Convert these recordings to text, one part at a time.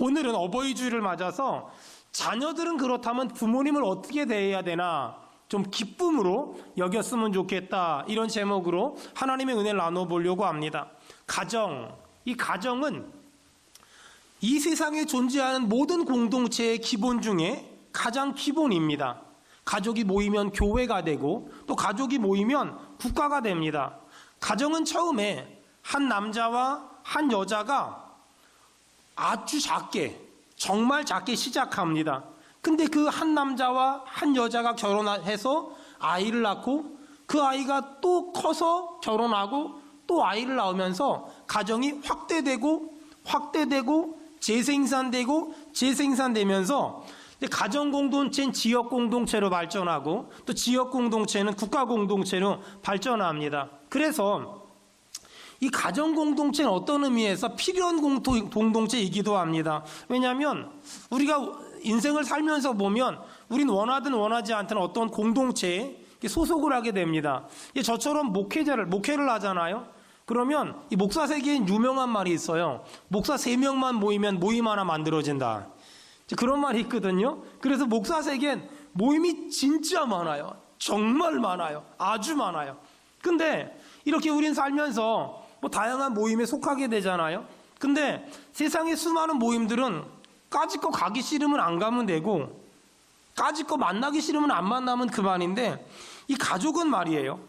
오늘은 어버이 주일을 맞아서 자녀들은 그렇다면 부모님을 어떻게 대해야 되나 좀 기쁨으로 여겼으면 좋겠다, 이런 제목으로 하나님의 은혜를 나눠보려고 합니다. 가정, 이 가정은 이 세상에 존재하는 모든 공동체의 기본 중에 가장 기본입니다. 가족이 모이면 교회가 되고 또 가족이 모이면 국가가 됩니다. 가정은 처음에 한 남자와 한 여자가 아주 작게, 정말 작게 시작합니다. 근데 그 한 남자와 한 여자가 결혼해서 아이를 낳고 그 아이가 또 커서 결혼하고 또 아이를 낳으면서 가정이 확대되고 재생산되면서 가정 공동체는 지역 공동체로 발전하고 또 지역 공동체는 국가 공동체로 발전합니다. 그래서 이 가정 공동체는 어떤 의미에서 필요한 공동체이기도 합니다. 왜냐하면 우리가 인생을 살면서 보면 우린 원하든 원하지 않든 어떤 공동체에 소속을 하게 됩니다. 저처럼 목회를 하잖아요. 그러면 이 목사 세계엔 유명한 말이 있어요. 목사 3명만 모이면 모임 하나 만들어진다. 그런 말이 있거든요. 그래서 목사 세계엔 모임이 진짜 많아요. 정말 많아요. 아주 많아요. 근데 이렇게 우린 살면서 다양한 모임에 속하게 되잖아요. 근데 세상의 수많은 모임들은 까짓거 가기 싫으면 안 가면 되고 까짓거 만나기 싫으면 안 만나면 그만인데, 이 가족은 말이에요,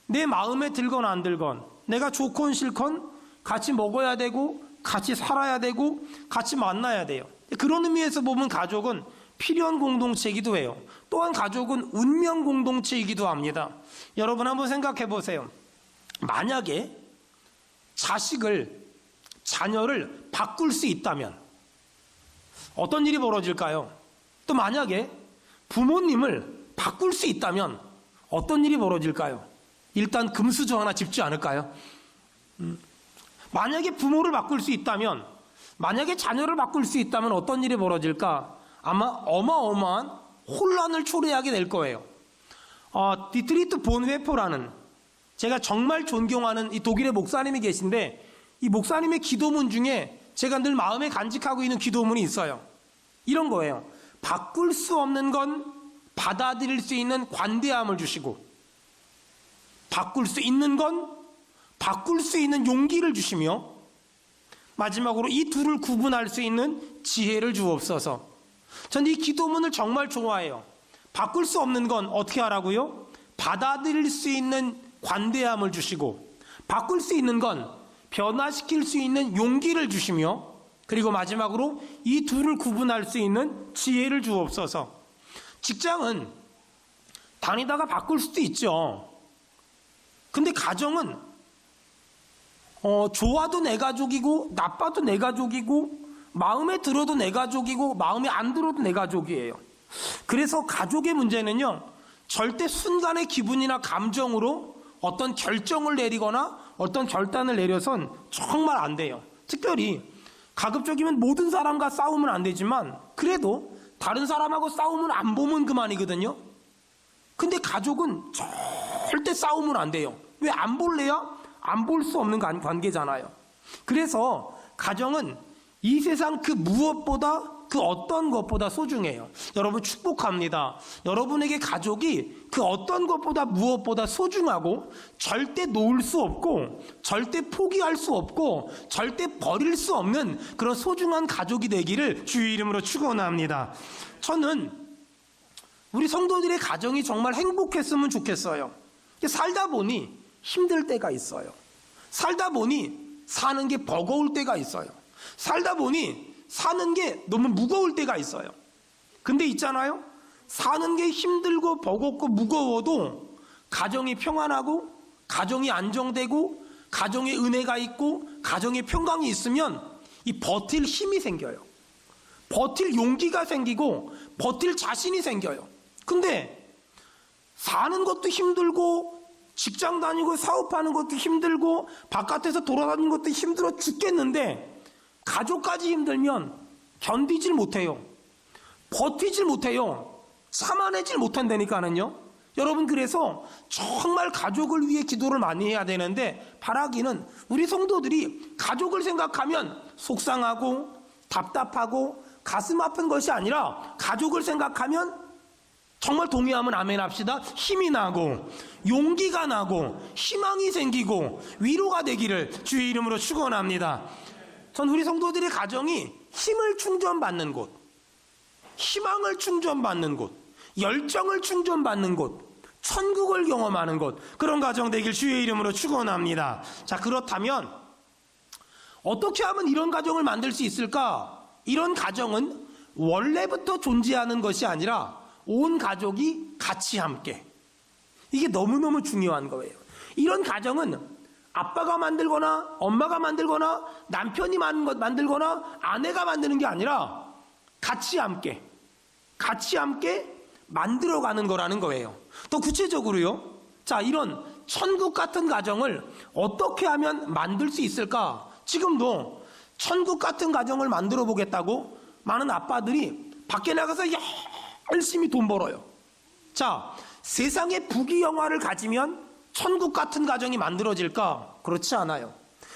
내 마음에 들건 안 들건 내가 좋건 싫건 같이 먹어야 되고 같이 살아야 되고 같이 만나야 돼요. 그런 의미에서 보면 가족은 필요한 공동체이기도 해요. 또한 가족은 운명 공동체이기도 합니다. 여러분 한번 생각해 보세요. 만약에 자녀를 바꿀 수 있다면 어떤 일이 벌어질까요? 또 만약에 부모님을 바꿀 수 있다면 어떤 일이 벌어질까요? 일단 금수저 하나 짚지 않을까요? 만약에 부모를 바꿀 수 있다면, 만약에 자녀를 바꿀 수 있다면 어떤 일이 벌어질까? 아마 어마어마한 혼란을 초래하게 될 거예요. 디트리트 본웨퍼라는 제가 정말 존경하는 이 독일의 목사님이 계신데, 이 목사님의 기도문 중에 제가 늘 마음에 간직하고 있는 기도문이 있어요. 이런 거예요. 바꿀 수 없는 건 받아들일 수 있는 관대함을 주시고, 바꿀 수 있는 건 바꿀 수 있는 용기를 주시며, 마지막으로 이 둘을 구분할 수 있는 지혜를 주옵소서. 전 이 기도문을 정말 좋아해요. 바꿀 수 없는 건 어떻게 하라고요? 받아들일 수 있는 관대함을 주시고, 바꿀 수 있는 건 변화시킬 수 있는 용기를 주시며, 그리고 마지막으로 이 둘을 구분할 수 있는 지혜를 주옵소서. 직장은 다니다가 바꿀 수도 있죠. 근데 가정은 좋아도 내 가족이고 나빠도 내 가족이고 마음에 들어도 내 가족이고 마음에 안 들어도 내 가족이에요. 그래서 가족의 문제는요, 절대 순간의 기분이나 감정으로 어떤 결정을 내리거나 어떤 결단을 내려선 정말 안 돼요. 특별히 가급적이면 모든 사람과 싸우면 안 되지만 그래도 다른 사람하고 싸우면 안 보면 그만이거든요. 근데 가족은 절대 싸우면 안 돼요. 왜? 안 볼래야 안 볼 수 없는 관계잖아요. 그래서 가정은 이 세상 그 무엇보다, 그 어떤 것보다 소중해요. 여러분 축복합니다. 여러분에게 가족이 그 어떤 것보다 무엇보다 소중하고 절대 놓을 수 없고 절대 포기할 수 없고 절대 버릴 수 없는 그런 소중한 가족이 되기를 주의 이름으로 축원합니다. 저는 우리 성도들의 가정이 정말 행복했으면 좋겠어요. 살다 보니 힘들 때가 있어요. 살다 보니 사는 게 버거울 때가 있어요. 살다 보니 사는 게 너무 무거울 때가 있어요. 근데 있잖아요, 사는 게 힘들고 버겁고 무거워도 가정이 평안하고 가정이 안정되고 가정에 은혜가 있고 가정에 평강이 있으면 이 버틸 힘이 생겨요. 버틸 용기가 생기고 버틸 자신이 생겨요. 근데 사는 것도 힘들고 직장 다니고 사업하는 것도 힘들고 바깥에서 돌아다니는 것도 힘들어 죽겠는데 가족까지 힘들면 견디질 못해요. 버티질 못해요. 참아내질 못한다니까는요. 여러분, 그래서 정말 가족을 위해 기도를 많이 해야 되는데 바라기는 우리 성도들이 가족을 생각하면 속상하고 답답하고 가슴 아픈 것이 아니라 가족을 생각하면 정말 동의하면 아멘 합시다. 힘이 나고 용기가 나고 희망이 생기고 위로가 되기를 주의 이름으로 축원합니다. 전 우리 성도들의 가정이 힘을 충전받는 곳, 희망을 충전받는 곳, 열정을 충전받는 곳, 천국을 경험하는 곳, 그런 가정 되길 주의 이름으로 축원합니다. 자, 그렇다면 어떻게 하면 이런 가정을 만들 수 있을까? 이런 가정은 원래부터 존재하는 것이 아니라 온 가족이 같이 함께, 이게 너무너무 중요한 거예요. 이런 가정은 아빠가 만들거나 엄마가 만들거나 남편이 만들거나 아내가 만드는 게 아니라 같이 함께 만들어가는 거라는 거예요. 더 구체적으로요, 자, 이런 천국 같은 가정을 어떻게 하면 만들 수 있을까? 지금도 천국 같은 가정을 만들어 보겠다고 많은 아빠들이 밖에 나가서 열심히 돈 벌어요. 자, 세상에 부귀영화를 가지면 천국 같은 가정이 만들어질까? 그렇지 않아요.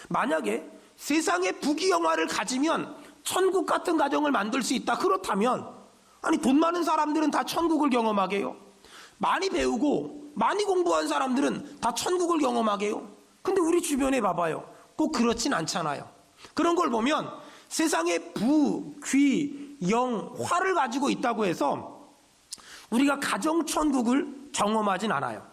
만약에 세상에 부귀영화를 가지면 천국 같은 가정을 만들 수 있다, 그렇다면 아니, 돈 많은 사람들은 다 천국을 경험하게요. 많이 배우고 많이 공부한 사람들은 다 천국을 경험하게요. 근데 우리 주변에 봐봐요, 꼭 그렇진 않잖아요. 그런 걸 보면 세상에 부, 귀, 영, 화를 가지고 있다고 해서 우리가 가정 천국을 경험하진 않아요.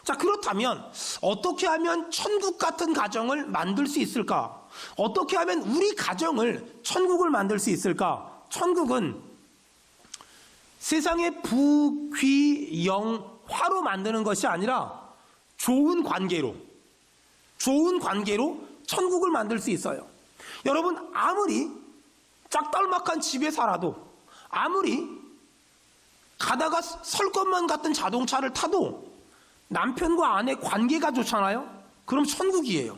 자, 그렇다면 어떻게 하면 천국 같은 가정을 만들 수 있을까? 어떻게 하면 우리 가정을 천국을 만들 수 있을까? 천국은 세상의 부, 귀, 영, 화로 만드는 것이 아니라 좋은 관계로 천국을 만들 수 있어요. 여러분, 아무리 짝달막한 집에 살아도, 아무리 가다가 설 것만 같은 자동차를 타도 남편과 아내 관계가 좋잖아요? 그럼 천국이에요.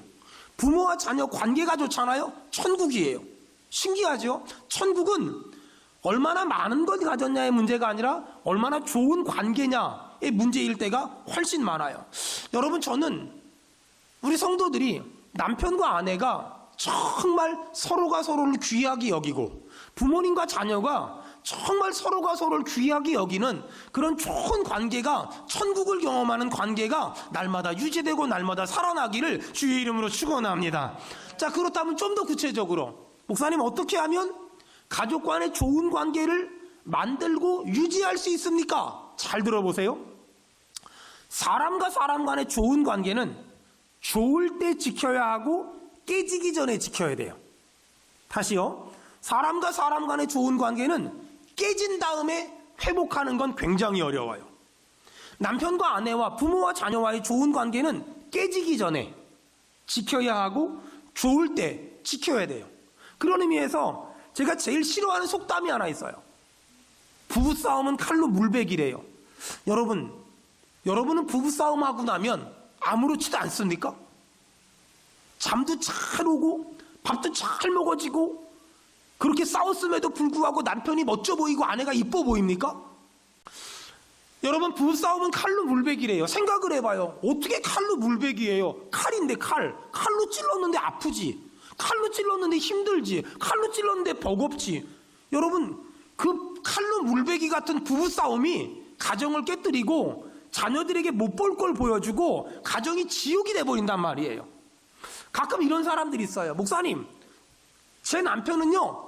부모와 자녀 관계가 좋잖아요? 천국이에요. 신기하죠? 천국은 얼마나 많은 걸 가졌냐의 문제가 아니라 얼마나 좋은 관계냐의 문제일 때가 훨씬 많아요. 여러분, 저는 우리 성도들이 남편과 아내가 정말 서로가 서로를 귀하게 여기고 부모님과 자녀가 정말 서로가 서로를 귀하게 여기는 그런 좋은 관계가, 천국을 경험하는 관계가 날마다 유지되고 날마다 살아나기를 주의 이름으로 축원합니다. 자, 그렇다면 좀 더 구체적으로, 목사님, 어떻게 하면 가족 간의 좋은 관계를 만들고 유지할 수 있습니까? 잘 들어보세요. 사람과 사람 간의 좋은 관계는 좋을 때 지켜야 하고 깨지기 전에 지켜야 돼요. 다시요. 사람과 사람 간의 좋은 관계는 깨진 다음에 회복하는 건 굉장히 어려워요. 남편과 아내와 부모와 자녀와의 좋은 관계는 깨지기 전에 지켜야 하고 좋을 때 지켜야 돼요. 그런 의미에서 제가 제일 싫어하는 속담이 하나 있어요. 부부싸움은 칼로 물베기래요. 여러분은 부부싸움하고 나면 아무렇지도 않습니까? 잠도 잘 오고 밥도 잘 먹어지고 그렇게 싸웠음에도 불구하고 남편이 멋져 보이고 아내가 이뻐 보입니까? 여러분, 부부싸움은 칼로 물베기래요. 생각을 해봐요. 어떻게 칼로 물베기예요? 칼인데 칼로 찔렀는데 아프지, 칼로 찔렀는데 힘들지, 칼로 찔렀는데 버겁지. 여러분, 그 칼로 물베기 같은 부부싸움이 가정을 깨뜨리고 자녀들에게 못 볼 걸 보여주고 가정이 지옥이 돼버린단 말이에요. 가끔 이런 사람들이 있어요. 목사님, 제 남편은요,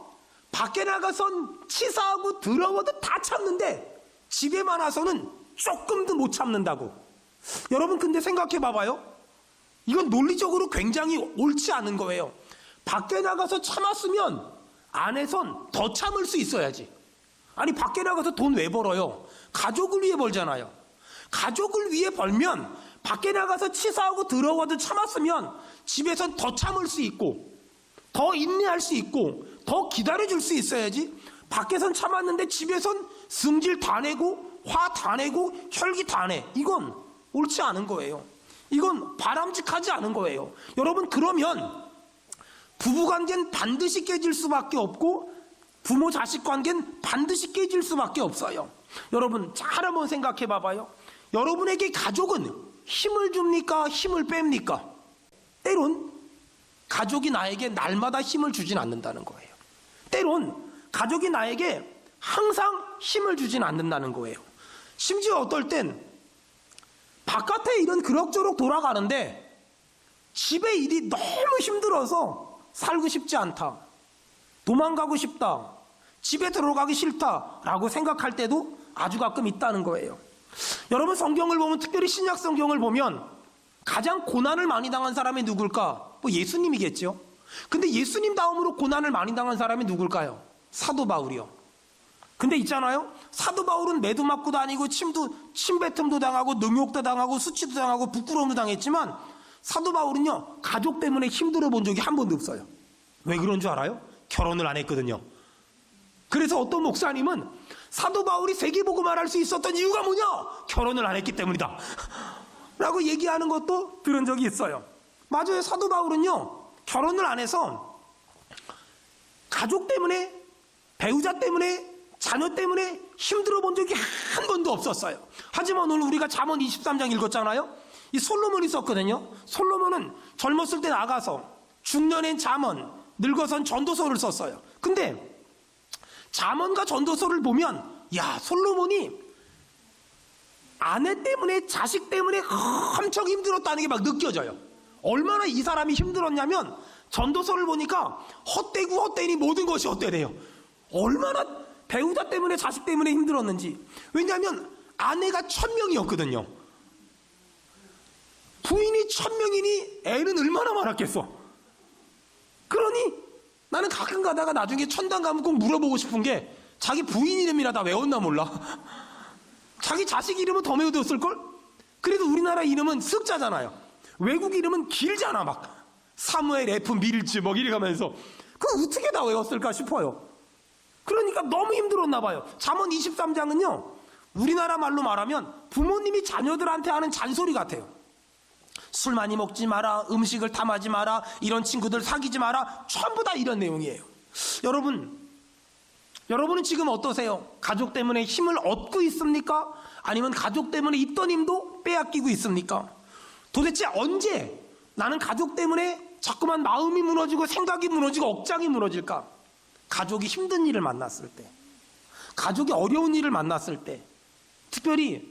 밖에 나가선 치사하고 더러워도 다 참는데 집에만 와서는 조금도 못 참는다고. 여러분, 근데 생각해 봐봐요. 이건 논리적으로 굉장히 옳지 않은 거예요. 밖에 나가서 참았으면 안에선 더 참을 수 있어야지. 아니, 밖에 나가서 돈 왜 벌어요? 가족을 위해 벌잖아요. 가족을 위해 벌면 밖에 나가서 치사하고 더러워도 참았으면 집에선 더 참을 수 있고 더 인내할 수 있고 더 기다려줄 수 있어야지. 밖에선 참았는데 집에선 승질 다 내고 화 다 내고 혈기 다 내. 이건 옳지 않은 거예요. 이건 바람직하지 않은 거예요. 여러분, 그러면 부부관계는 반드시 깨질 수밖에 없고 부모 자식 관계는 반드시 깨질 수밖에 없어요. 여러분, 잘 한번 생각해 봐봐요. 여러분에게 가족은 힘을 줍니까? 힘을 뺍니까? 때론 가족이 나에게 날마다 힘을 주진 않는다는 거예요. 때론 가족이 나에게 항상 힘을 주진 않는다는 거예요. 심지어 어떨 땐 바깥의 일은 그럭저럭 돌아가는데 집의 일이 너무 힘들어서 살고 싶지 않다, 도망가고 싶다, 집에 들어가기 싫다라고 생각할 때도 아주 가끔 있다는 거예요. 여러분, 성경을 보면, 특별히 신약 성경을 보면 가장 고난을 많이 당한 사람이 누굴까? 뭐 예수님이겠죠. 근데 예수님 다음으로 고난을 많이 당한 사람이 누굴까요? 사도 바울이요. 근데 있잖아요, 사도 바울은 매도 맞고 다니고 침뱉음도 당하고 능욕도 당하고 수치도 당하고 부끄러움도 당했지만 사도 바울은요, 가족 때문에 힘들어 본 적이 한 번도 없어요. 왜 그런 줄 알아요? 결혼을 안 했거든요. 그래서 어떤 목사님은 사도 바울이 세계복음을 할 수 있었던 이유가 뭐냐? 결혼을 안 했기 때문이다 라고 얘기하는 것도 들은 적이 있어요. 맞아요. 사도 바울은요, 결혼을 안 해서 가족 때문에, 배우자 때문에, 자녀 때문에 힘들어 본 적이 한 번도 없었어요. 하지만 오늘 우리가 잠언 23장 읽었잖아요. 이 솔로몬이 썼거든요. 솔로몬은 젊었을 때 나가서 중년엔 잠언, 늙어선 전도서를 썼어요. 근데 잠언과 전도서를 보면, 야, 솔로몬이 아내 때문에, 자식 때문에 엄청 힘들었다는 게 막 느껴져요. 얼마나 이 사람이 힘들었냐면 전도서를 보니까 헛되고 헛되니 모든 것이 헛되대요. 얼마나 배우자 때문에, 자식 때문에 힘들었는지. 왜냐하면 아내가 1000명이었거든요. 부인이 1000명이니 애는 얼마나 많았겠어. 그러니 나는 가끔 가다가 나중에 천당 가면 꼭 물어보고 싶은 게, 자기 부인 이름이라 다 외웠나 몰라. 자기 자식 이름은 더 외웠을걸? 그래도 우리나라 이름은 습자잖아요. 외국 이름은 길잖아. 막 사무엘 F 밀즈 뭐 이래 가면서 그거 어떻게 다 외웠을까 싶어요. 그러니까 너무 힘들었나 봐요. 잠언 23장은요, 우리나라 말로 말하면 부모님이 자녀들한테 하는 잔소리 같아요. 술 많이 먹지 마라, 음식을 탐하지 마라, 이런 친구들 사귀지 마라, 전부 다 이런 내용이에요. 여러분은 지금 어떠세요? 가족 때문에 힘을 얻고 있습니까? 아니면 가족 때문에 있던 힘도 빼앗기고 있습니까? 도대체 언제 나는 가족 때문에 자꾸만 마음이 무너지고 생각이 무너지고 억장이 무너질까? 가족이 힘든 일을 만났을 때, 가족이 어려운 일을 만났을 때, 특별히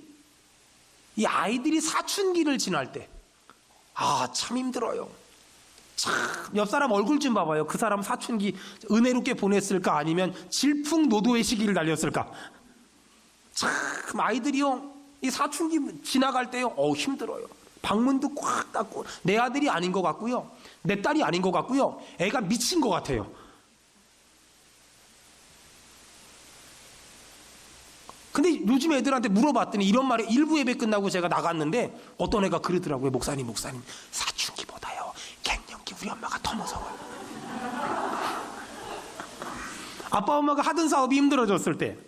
이 아이들이 사춘기를 지날 때, 참 힘들어요. 참, 옆 사람 얼굴 좀 봐봐요. 그 사람 사춘기 은혜롭게 보냈을까? 아니면 질풍노도의 시기를 달렸을까? 참, 아이들이요, 이 사춘기 지나갈 때요, 힘들어요. 방문도 꽉 닫고, 내 아들이 아닌 것 같고요, 내 딸이 아닌 것 같고요, 애가 미친 것 같아요. 근데 요즘 애들한테 물어봤더니 이런 말에, 일부 예배 끝나고 제가 나갔는데 어떤 애가 그러더라고요. 목사님, 사춘기보다요 갱년기 우리 엄마가 더 무서워요. 아빠 엄마가 하던 사업이 힘들어졌을 때,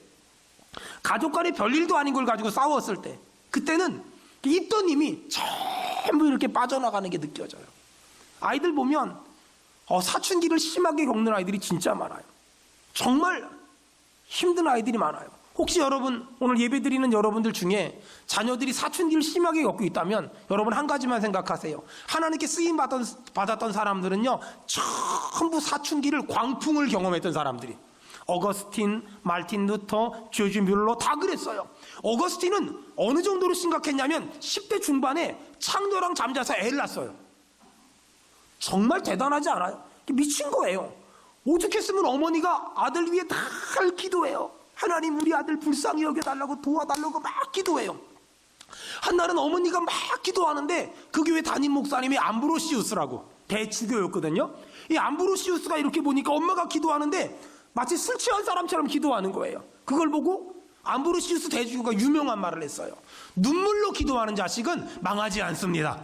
가족 간에 별일도 아닌 걸 가지고 싸웠을 때, 그때는 있던 힘이 전부 이렇게 빠져나가는 게 느껴져요. 아이들 보면 사춘기를 심하게 겪는 아이들이 진짜 많아요. 정말 힘든 아이들이 많아요. 혹시 여러분, 오늘 예배드리는 여러분들 중에 자녀들이 사춘기를 심하게 겪고 있다면 여러분 한 가지만 생각하세요. 하나님께 쓰임 받았던 사람들은요, 전부 사춘기를, 광풍을 경험했던 사람들이. 어거스틴, 말틴 루터, 조지 뮬러 다 그랬어요. 어거스틴은 어느 정도로 심각했냐면 10대 중반에 창녀랑 잠자서 애를 낳았어요. 정말 대단하지 않아요? 미친 거예요. 오죽했으면 어머니가 아들 위해 다 기도해요. 하나님, 우리 아들 불쌍히 여겨달라고, 도와달라고 막 기도해요. 한날은 어머니가 막 기도하는데 그 교회 담임 목사님이 암브로시우스라고 대주교였거든요. 이 암브로시우스가 이렇게 보니까 엄마가 기도하는데 마치 술 취한 사람처럼 기도하는 거예요. 그걸 보고 암브로시우스 대주교가 유명한 말을 했어요. 눈물로 기도하는 자식은 망하지 않습니다.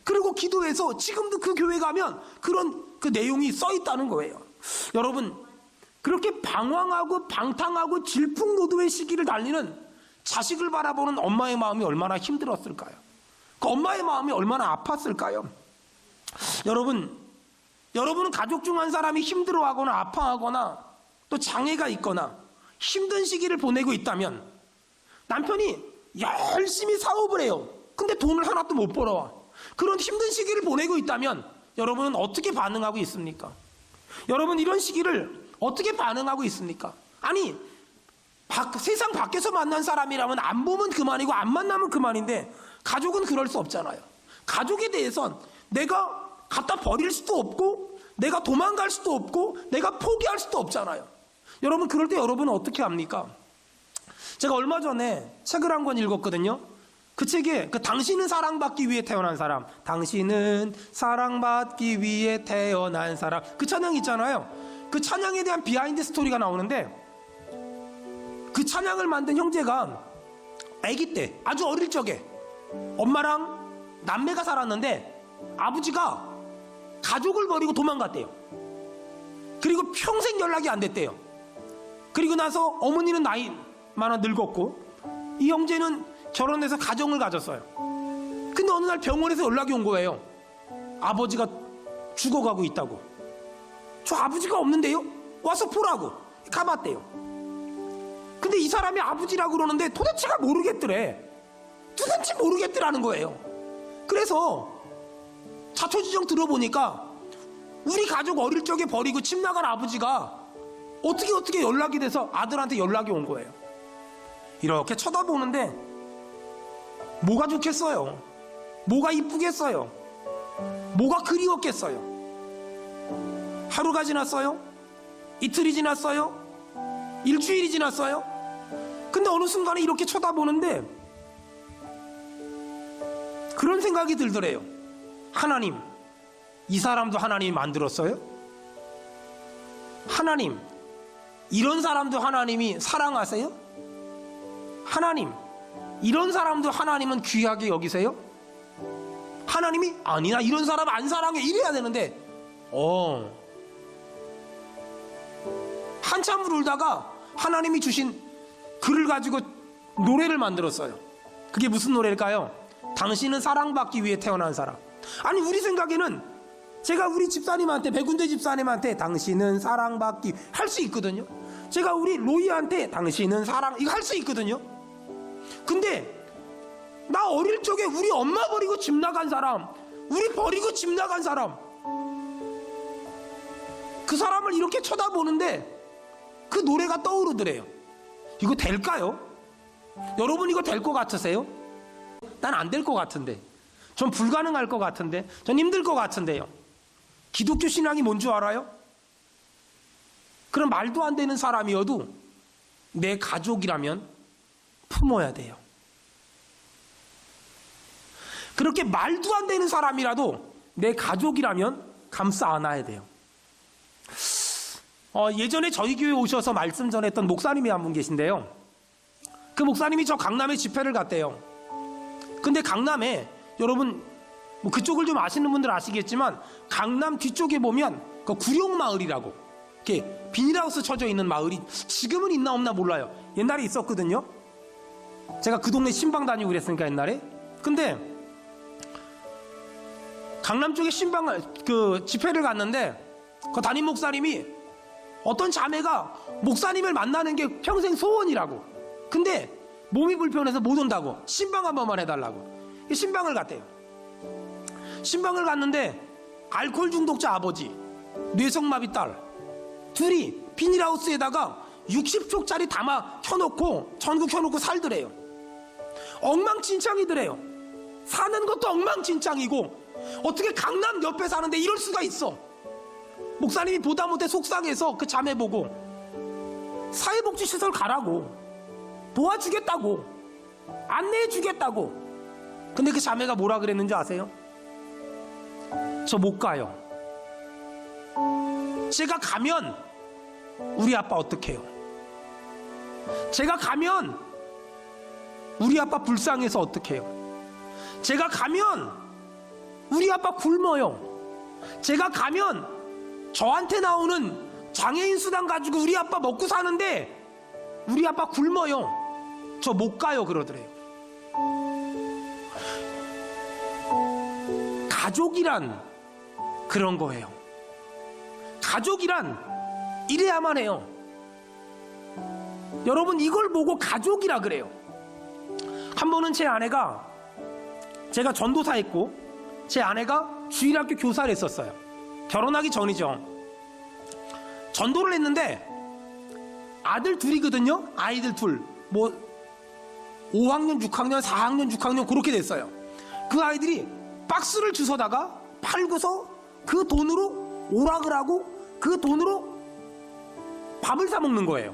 그리고 기도해서 지금도 그 교회 가면 그런 그 내용이 써 있다는 거예요. 여러분, 그렇게 방황하고 방탕하고 질풍노도의 시기를 달리는 자식을 바라보는 엄마의 마음이 얼마나 힘들었을까요? 그 엄마의 마음이 얼마나 아팠을까요? 여러분은 가족 중 한 사람이 힘들어하거나 아파하거나 또 장애가 있거나 힘든 시기를 보내고 있다면, 남편이 열심히 사업을 해요. 근데 돈을 하나도 못 벌어와. 그런 힘든 시기를 보내고 있다면 여러분은 어떻게 반응하고 있습니까? 여러분, 이런 시기를 어떻게 반응하고 있습니까? 아니, 세상 밖에서 만난 사람이라면 안 보면 그만이고 안 만나면 그만인데 가족은 그럴 수 없잖아요. 가족에 대해선 내가 갖다 버릴 수도 없고 내가 도망갈 수도 없고 내가 포기할 수도 없잖아요. 여러분, 그럴 때 여러분은 어떻게 합니까? 제가 얼마 전에 책을 한 권 읽었거든요. 그 책에 당신은 사랑받기 위해 태어난 사람, 당신은 사랑받기 위해 태어난 사람, 그 찬양 있잖아요. 그 찬양에 대한 비하인드 스토리가 나오는데, 그 찬양을 만든 형제가 아기 때 아주 어릴 적에 엄마랑 남매가 살았는데 아버지가 가족을 버리고 도망갔대요. 그리고 평생 연락이 안 됐대요. 그리고 나서 어머니는 나이 많아 늙었고 이 형제는 결혼해서 가정을 가졌어요. 근데 어느 날 병원에서 연락이 온 거예요. 아버지가 죽어가고 있다고. 저 아버지가 없는데요? 와서 보라고. 가봤대요. 근데 이 사람이 아버지라고 그러는데 도대체가 모르겠더래. 누군지 모르겠더라는 거예요. 그래서 자초지종 들어보니까 우리 가족 어릴 적에 버리고 집 나간 아버지가 어떻게 연락이 돼서 아들한테 연락이 온 거예요. 이렇게 쳐다보는데 뭐가 좋겠어요? 뭐가 이쁘겠어요? 뭐가 그리웠겠어요? 하루가 지났어요? 이틀이 지났어요? 일주일이 지났어요? 근데 어느 순간에 이렇게 쳐다보는데 그런 생각이 들더래요. 하나님, 이 사람도 하나님이 만들었어요? 하나님, 이런 사람도 하나님이 사랑하세요? 하나님, 이런 사람도 하나님은 귀하게 여기세요? 하나님이 아니, 나 이런 사람 안 사랑해, 이래야 되는데 한참을 울다가 하나님이 주신 글을 가지고 노래를 만들었어요. 그게 무슨 노래일까요? 당신은 사랑받기 위해 태어난 사람. 아니, 우리 생각에는 제가 우리 집사님한테, 백운대 집사님한테 당신은 사랑받기 할 수 있거든요. 제가 우리 로이한테 당신은 사랑 이거 할 수 있거든요. 근데 나 어릴 적에 우리 엄마 버리고 집 나간 사람, 우리 버리고 집 나간 사람, 그 사람을 이렇게 쳐다보는데 그 노래가 떠오르더래요. 이거 될까요? 여러분, 이거 될 것 같으세요? 난 안 될 것 같은데, 전 불가능할 것 같은데, 전 힘들 것 같은데요. 기독교 신앙이 뭔 줄 알아요? 그런 말도 안 되는 사람이어도 내 가족이라면 품어야 돼요. 그렇게 말도 안 되는 사람이라도 내 가족이라면 감싸 안아야 돼요. 예전에 저희 교회 오셔서 말씀 전했던 목사님이 한 분 계신데요. 그 목사님이 저 강남에 집회를 갔대요. 근데 강남에, 여러분 뭐 그쪽을 좀 아시는 분들 아시겠지만 강남 뒤쪽에 보면 그 구룡마을이라고 이렇게 비닐하우스 쳐져 있는 마을이 지금은 있나 없나 몰라요. 옛날에 있었거든요. 제가 그 동네 신방 다니고 그랬으니까 옛날에. 근데 강남 쪽에 그 집회를 갔는데 그 담임 목사님이 어떤 자매가 목사님을 만나는 게 평생 소원이라고. 근데 몸이 불편해서 못 온다고. 신방 한 번만 해달라고. 신방을 갔대요. 신방을 갔는데 알코올 중독자 아버지, 뇌성마비 딸 둘이 비닐하우스에다가 60쪽짜리 담아 켜놓고 전구 켜놓고 살더래요. 엉망진창이더래요. 사는 것도 엉망진창이고 어떻게 강남 옆에 사는데 이럴 수가 있어. 목사님이 보다 못해 속상해서 그 자매 보고 사회복지시설 가라고, 도와주겠다고, 안내해주겠다고. 근데 그 자매가 뭐라 그랬는지 아세요? 저 못 가요. 제가 가면 우리 아빠 어떡해요? 제가 가면 우리 아빠 불쌍해서 어떡해요? 제가 가면 우리 아빠 굶어요. 제가 가면 저한테 나오는 장애인 수당 가지고 우리 아빠 먹고 사는데 우리 아빠 굶어요. 저 못 가요. 그러더래요. 가족이란 그런 거예요. 가족이란 이래야만 해요. 여러분, 이걸 보고 가족이라 그래요. 한 번은 제 아내가, 제가 전도사 했고 제 아내가 주일학교 교사를 했었어요. 결혼하기 전이죠. 전도를 했는데 아들 둘이거든요. 아이들 둘. 뭐 5학년, 6학년, 4학년, 6학년 그렇게 됐어요. 그 아이들이 박스를 주워다가 팔고서 그 돈으로 오락을 하고 그 돈으로 밥을 사 먹는 거예요.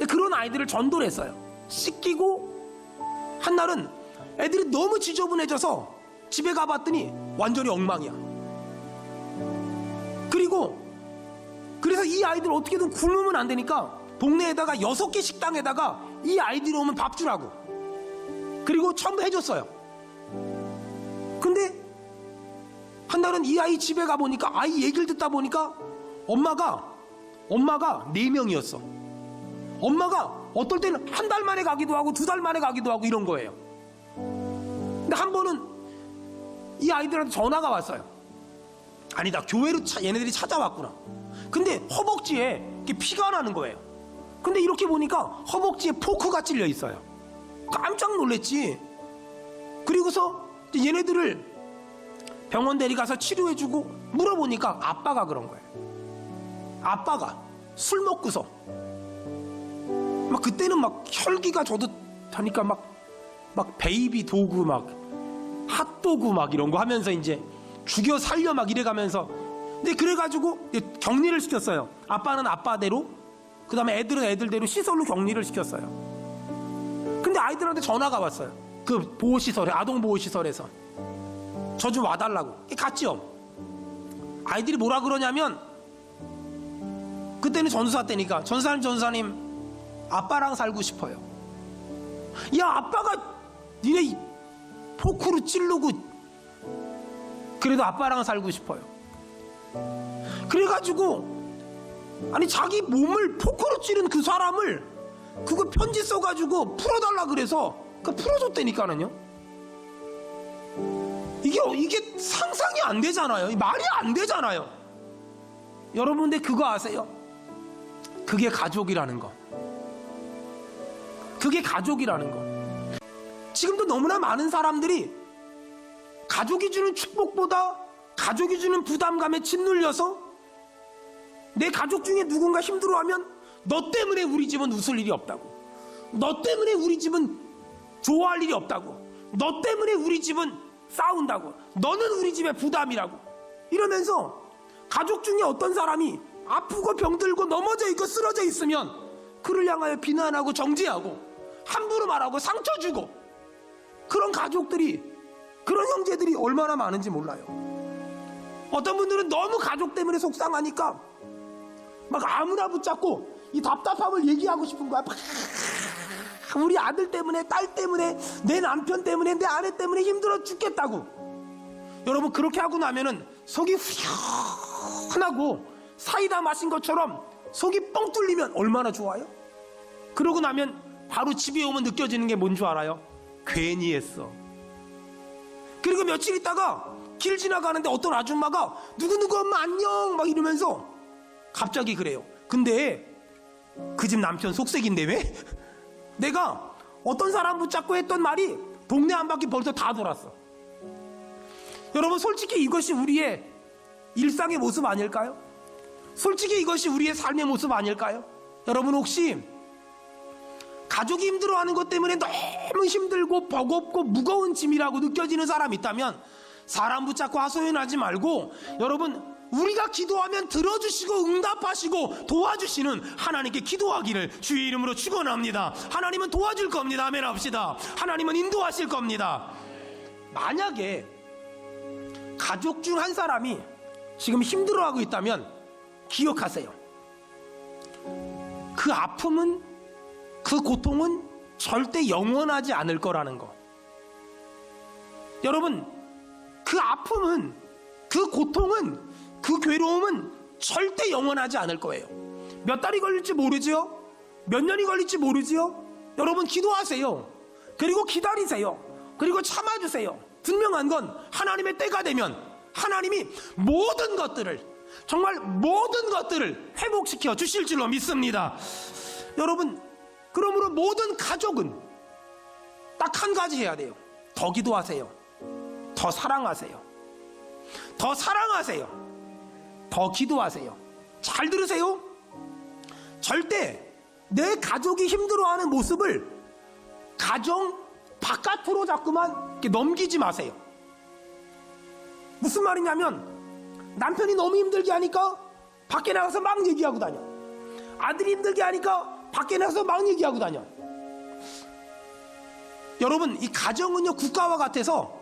그런 아이들을 전도를 했어요. 씻기고 한날은 애들이 너무 지저분해져서 집에 가봤더니 완전히 엉망이야. 그래서 이 아이들 어떻게든 굶으면 안 되니까 동네에다가 6개 식당에다가 이 아이들이 오면 밥 주라고. 그리고 전부 해줬어요. 근데 한날은 이 아이 집에 가보니까 아이 얘기를 듣다 보니까 엄마가 4명이었어. 엄마가 어떨 때는 한 달 만에 가기도 하고 2달 만에 가기도 하고 이런 거예요. 근데 한 번은 이 아이들한테 전화가 왔어요. 아니다, 교회로 얘네들이 찾아왔구나. 근데 허벅지에 이렇게 피가 나는 거예요. 근데 이렇게 보니까 허벅지에 포크가 찔려 있어요. 깜짝 놀랬지. 그리고서 얘네들을 병원 데려가서 치료해주고 물어보니까 아빠가 그런 거예요. 아빠가 술 먹고서 막 그때는 막 혈기가 좋다니까 막 베이비 도구 막 핫도그 막 이런 거 하면서 이제 죽여 살려 막 이래가면서. 근데 그래가지고 격리를 시켰어요. 아빠는 아빠대로, 그 다음에 애들은 애들대로 시설로 격리를 시켰어요. 근데 아이들한테 전화가 왔어요. 그 보호시설에, 아동보호시설에서 저 좀 와달라고. 갔죠. 아이들이 뭐라 그러냐면, 그때는 전도사 때니까 전사님 아빠랑 살고 싶어요. 야, 아빠가 니네 포크로 찌르고 그래도 아빠랑 살고 싶어요. 그래가지고 아니 자기 몸을 포크로 찌른 그 사람을 그거 편지 써가지고 풀어달라 그래서 그 풀어줬다니까는요. 이게 상상이 안 되잖아요. 말이 안 되잖아요. 여러분, 근데 그거 아세요? 그게 가족이라는 거. 그게 가족이라는 거. 지금도 너무나 많은 사람들이 가족이 주는 축복보다 가족이 주는 부담감에 짓눌려서 내 가족 중에 누군가 힘들어하면 너 때문에 우리 집은 웃을 일이 없다고, 너 때문에 우리 집은 좋아할 일이 없다고, 너 때문에 우리 집은 싸운다고, 너는 우리 집의 부담이라고 이러면서 가족 중에 어떤 사람이 아프고 병들고 넘어져 있고 쓰러져 있으면 그를 향하여 비난하고 정죄하고 함부로 말하고 상처 주고, 그런 가족들이, 그런 형제들이 얼마나 많은지 몰라요. 어떤 분들은 너무 가족 때문에 속상하니까 막 아무나 붙잡고 이 답답함을 얘기하고 싶은 거야. 우리 아들 때문에, 딸 때문에, 내 남편 때문에, 내 아내 때문에 힘들어 죽겠다고. 여러분, 그렇게 하고 나면은 속이 후련하고 사이다 마신 것처럼 속이 뻥 뚫리면 얼마나 좋아요? 그러고 나면 바로 집에 오면 느껴지는 게 뭔 줄 알아요? 괜히 했어. 그리고 며칠 있다가 길 지나가는데 어떤 아줌마가 누구누구 엄마 안녕 막 이러면서 갑자기 그래요. 근데 그 집 남편 속색인데 왜? 내가 어떤 사람 붙잡고 했던 말이 동네 한 바퀴 벌써 다 돌았어. 여러분, 솔직히 이것이 우리의 일상의 모습 아닐까요? 솔직히 이것이 우리의 삶의 모습 아닐까요? 여러분, 혹시 가족이 힘들어하는 것 때문에 너무 힘들고 버겁고 무거운 짐이라고 느껴지는 사람 있다면 사람 붙잡고 하소연하지 말고, 여러분, 우리가 기도하면 들어주시고 응답하시고 도와주시는 하나님께 기도하기를 주의 이름으로 축원합니다. 하나님은 도와줄 겁니다. 아멘 합시다. 하나님은 인도하실 겁니다. 만약에 가족 중 한 사람이 지금 힘들어하고 있다면 기억하세요. 그 아픔은, 그 고통은 절대 영원하지 않을 거라는 거. 여러분, 그 아픔은, 그 고통은, 그 괴로움은 절대 영원하지 않을 거예요. 몇 달이 걸릴지 모르지요? 몇 년이 걸릴지 모르지요? 여러분, 기도하세요. 그리고 기다리세요. 그리고 참아주세요. 분명한 건 하나님의 때가 되면 하나님이 모든 것들을, 정말 모든 것들을 회복시켜 주실 줄로 믿습니다. 여러분, 그러므로 모든 가족은 딱 한 가지 해야 돼요. 더 기도하세요. 더 사랑하세요. 더 사랑하세요. 더 기도하세요. 잘 들으세요. 절대 내 가족이 힘들어하는 모습을 가정 바깥으로 자꾸만 이렇게 넘기지 마세요. 무슨 말이냐면 남편이 너무 힘들게 하니까 밖에 나가서 막 얘기하고 다녀. 아들이 힘들게 하니까 밖에 나가서 막 얘기하고 다녀. 여러분, 이 가정은요 국가와 같아서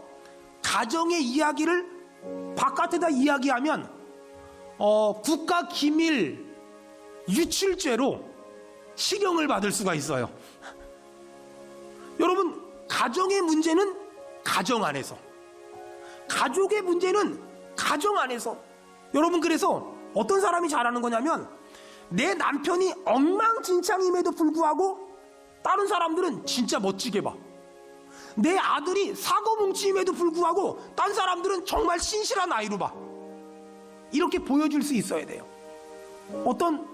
가정의 이야기를 바깥에다 이야기하면 국가 기밀 유출죄로 실형을 받을 수가 있어요. 여러분, 가정의 문제는 가정 안에서, 가족의 문제는 가정 안에서. 여러분, 그래서 어떤 사람이 잘하는 거냐면 내 남편이 엉망진창임에도 불구하고 다른 사람들은 진짜 멋지게 봐. 내 아들이 사고뭉치임에도 불구하고 딴 사람들은 정말 신실한 아이로 봐. 이렇게 보여줄 수 있어야 돼요. 어떤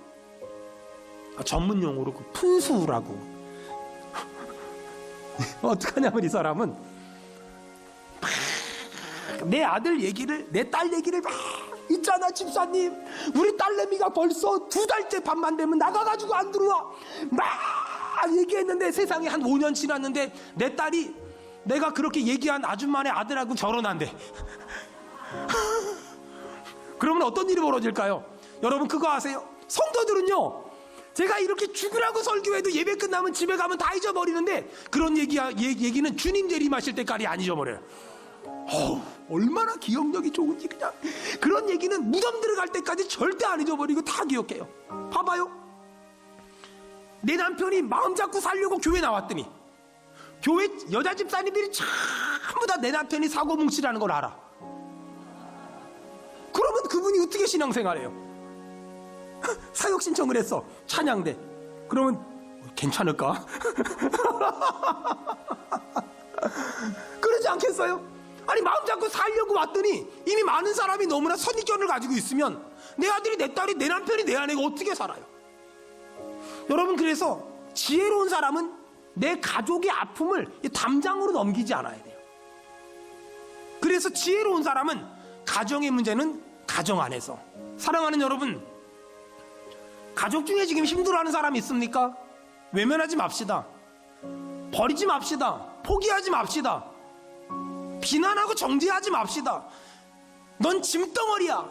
전문 용어로 그 푼수라고. 어떡하냐면 이 사람은 내 아들 얘기를, 내 딸 얘기를 막, 있잖아 집사님, 우리 딸내미가 벌써 2달째 밤만 되면 나가가지고 안 들어와, 막 얘기했는데 세상에 한 5년 지났는데 내 딸이 내가 그렇게 얘기한 아줌마네 아들하고 결혼한대. 그러면 어떤 일이 벌어질까요? 여러분, 그거 아세요? 성도들은요, 제가 이렇게 죽으라고 설교해도 예배 끝나면 집에 가면 다 잊어버리는데 그런 얘기는 주님 재림하실 때까지 안 잊어버려요. 얼마나 기억력이 좋은지. 그냥 그런 얘기는 무덤 들어갈 때까지 절대 안 잊어버리고 다 기억해요. 봐봐요, 내 남편이 마음 잡고 살려고 교회 나왔더니 교회 여자 집사님들이 전부 다 내 남편이 사고뭉치라는 걸 알아. 그러면 그분이 어떻게 신앙생활해요? 사역 신청을 했어, 찬양대. 그러면 괜찮을까? 그러지 않겠어요? 아니, 마음 잡고 살려고 왔더니 이미 많은 사람이 너무나 선입견을 가지고 있으면 내 아들이, 내 딸이, 내 남편이, 내 아내가 어떻게 살아요? 여러분, 그래서 지혜로운 사람은 내 가족의 아픔을 담장으로 넘기지 않아야 돼요. 그래서 지혜로운 사람은 가정의 문제는 가정 안에서. 사랑하는 여러분, 가족 중에 지금 힘들어하는 사람이 있습니까? 외면하지 맙시다. 버리지 맙시다. 포기하지 맙시다. 비난하고 정죄하지 맙시다. 넌 짐덩어리야.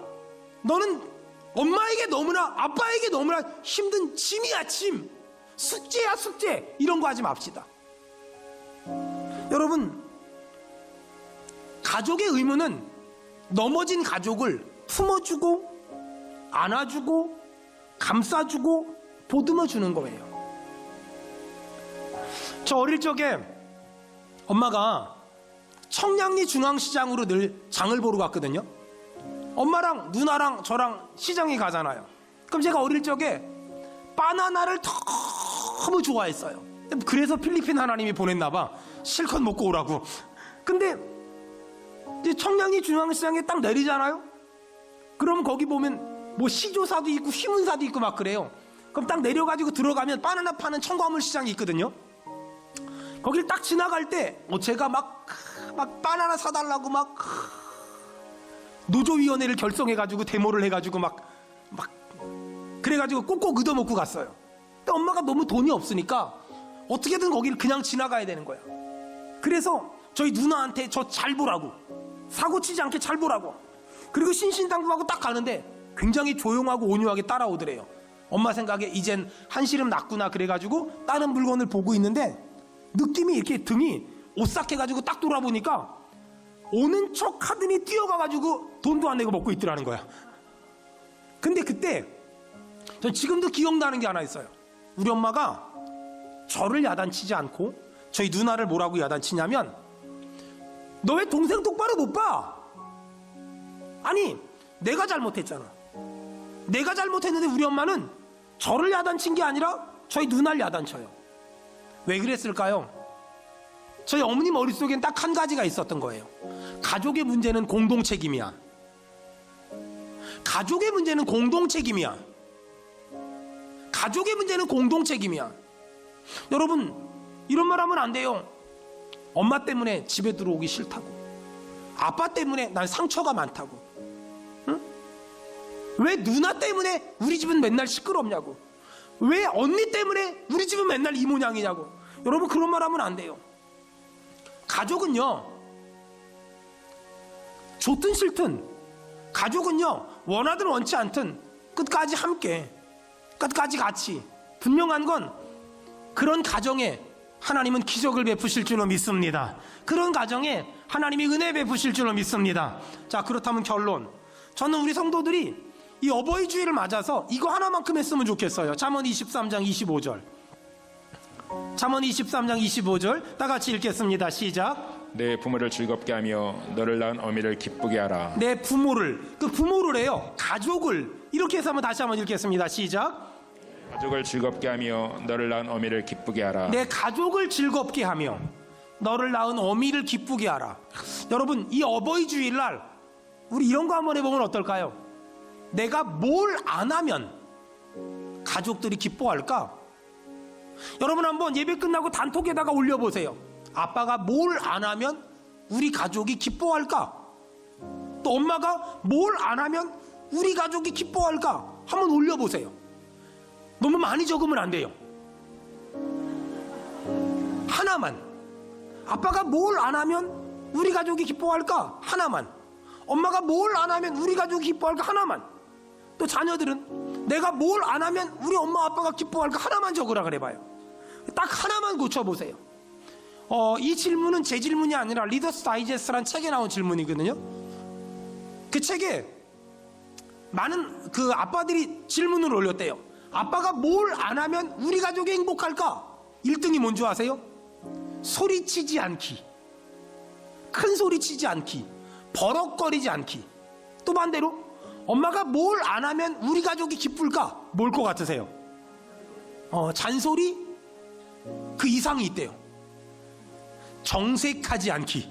너는 엄마에게 너무나, 아빠에게 너무나 힘든 짐이야, 짐. 숙제야, 숙제. 이런 거 하지 맙시다. 여러분, 가족의 의무는 넘어진 가족을 품어주고 안아주고 감싸주고 보듬어주는 거예요. 저 어릴 적에 엄마가 청량리 중앙시장으로 늘 장을 보러 갔거든요. 엄마랑 누나랑 저랑 시장에 가잖아요. 그럼 제가 어릴 적에 바나나를 너무 좋아했어요. 그래서 필리핀 하나님이 보냈나 봐. 실컷 먹고 오라고. 근데 이제 청량리 중앙시장에 딱 내리잖아요. 그럼 거기 보면 뭐 시조사도 있고 휘문사도 있고 막 그래요. 그럼 딱 내려가지고 들어가면 바나나 파는 청과물 시장이 있거든요. 거길 딱 지나갈 때 제가 막 바나나 사달라고 막 노조위원회를 결성해가지고 데모를 해가지고 막 그래가지고 꼭꼭 얻어먹고 갔어요. 근데 엄마가 너무 돈이 없으니까 어떻게든 거기를 그냥 지나가야 되는 거야. 그래서 저희 누나한테 저 잘 보라고, 사고치지 않게 잘 보라고. 그리고 신신당부하고 딱 가는데 굉장히 조용하고 온유하게 따라오더래요. 엄마 생각에 이젠 한시름 났구나 그래가지고 다른 물건을 보고 있는데 느낌이 이렇게 등이 오싹해가지고 딱 돌아보니까 오는 척 하더니 뛰어가가지고 돈도 안 내고 먹고 있더라는 거야. 근데 그때 전 지금도 기억나는 게 하나 있어요. 우리 엄마가 저를 야단치지 않고 저희 누나를 뭐라고 야단치냐면, 너 왜 동생 똑바로 못 봐? 아니, 내가 잘못했잖아. 내가 잘못했는데 우리 엄마는 저를 야단친 게 아니라 저희 누나를 야단쳐요. 왜 그랬을까요? 저희 어머니 머릿속엔 딱 한 가지가 있었던 거예요. 가족의 문제는 공동 책임이야. 가족의 문제는 공동 책임이야. 가족의 문제는 공동 책임이야. 여러분, 이런 말 하면 안 돼요. 엄마 때문에 집에 들어오기 싫다고, 아빠 때문에 난 상처가 많다고, 응? 왜 누나 때문에 우리 집은 맨날 시끄럽냐고. 왜 언니 때문에 우리 집은 맨날 이 모양이냐고. 여러분, 그런 말 하면 안 돼요. 가족은요, 좋든 싫든, 가족은요, 원하든 원치 않든 끝까지 함께, 끝까지 같이. 분명한 건 그런 가정에 하나님은 기적을 베푸실 줄로 믿습니다. 그런 가정에 하나님이 은혜 베푸실 줄로 믿습니다. 자, 그렇다면 결론. 저는 우리 성도들이 이 어버이 주일을 맞아서 이거 하나만큼 했으면 좋겠어요. 잠언 23장 25절. 잠언 23장 25절 다 같이 읽겠습니다. 시작. 내 부모를 즐겁게 하며 너를 낳은 어미를 기쁘게 하라. 내 부모를, 그 부모를 해요. 가족을. 이렇게 해서 다시 한번 읽겠습니다. 시작. 가족을 즐겁게 하며 너를 낳은 어미를 기쁘게 하라. 내 가족을 즐겁게 하며 너를 낳은 어미를 기쁘게 하라. 여러분, 이 어버이 주일날 우리 이런 거 한번 해보면 어떨까요? 내가 뭘 안 하면 가족들이 기뻐할까? 여러분, 한번 예배 끝나고 단톡에다가 올려보세요. 아빠가 뭘 안 하면 우리 가족이 기뻐할까? 또 엄마가 뭘 안 하면 우리 가족이 기뻐할까? 한번 올려보세요. 너무 많이 적으면 안 돼요. 하나만. 아빠가 뭘 안 하면 우리 가족이 기뻐할까? 하나만. 엄마가 뭘 안 하면 우리 가족이 기뻐할까? 하나만. 또 자녀들은 내가 뭘 안 하면 우리 엄마 아빠가 기뻐할까? 하나만 적으라 그래봐요. 딱 하나만 고쳐보세요. 이 질문은 제 질문이 아니라 리더스 다이제스트란 책에 나온 질문이거든요. 그 책에 많은 그 아빠들이 질문을 올렸대요. 아빠가 뭘 안 하면 우리 가족이 행복할까? 1등이 뭔지 아세요? 소리치지 않기, 큰 소리치지 않기, 버럭거리지 않기. 또 반대로 엄마가 뭘 안 하면 우리 가족이 기쁠까? 뭘 것 같으세요? 잔소리? 그 이상이 있대요. 정색하지 않기.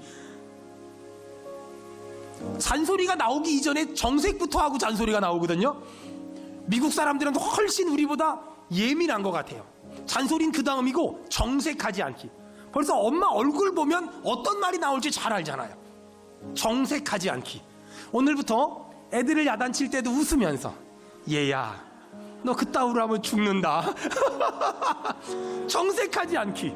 잔소리가 나오기 이전에 정색부터 하고 잔소리가 나오거든요. 미국 사람들은 훨씬 우리보다 예민한 것 같아요. 잔소리는 그 다음이고 정색하지 않기. 벌써 엄마 얼굴 보면 어떤 말이 나올지 잘 알잖아요. 정색하지 않기. 오늘부터 애들을 야단칠 때도 웃으면서 얘야, 너 그따위로 하면 죽는다. 정색하지 않기.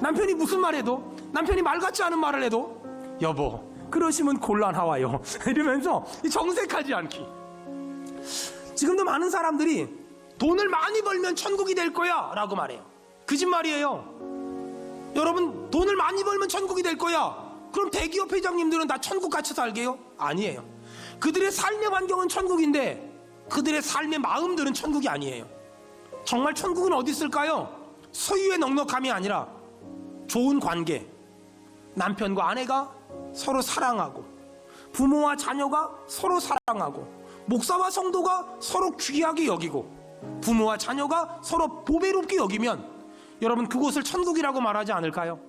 남편이 무슨 말 해도, 남편이 말 같지 않은 말을 해도 여보, 그러시면 곤란하와요. 이러면서 정색하지 않기. 지금도 많은 사람들이 돈을 많이 벌면 천국이 될 거야 라고 말해요. 거짓말이에요. 여러분, 돈을 많이 벌면 천국이 될 거야. 그럼 대기업 회장님들은 다 천국 같이 살게요? 아니에요. 그들의 삶의 환경은 천국인데 그들의 삶의 마음들은 천국이 아니에요. 정말 천국은 어디 있을까요? 소유의 넉넉함이 아니라 좋은 관계, 남편과 아내가 서로 사랑하고, 부모와 자녀가 서로 사랑하고, 목사와 성도가 서로 귀하게 여기고, 부모와 자녀가 서로 보배롭게 여기면 여러분, 그곳을 천국이라고 말하지 않을까요?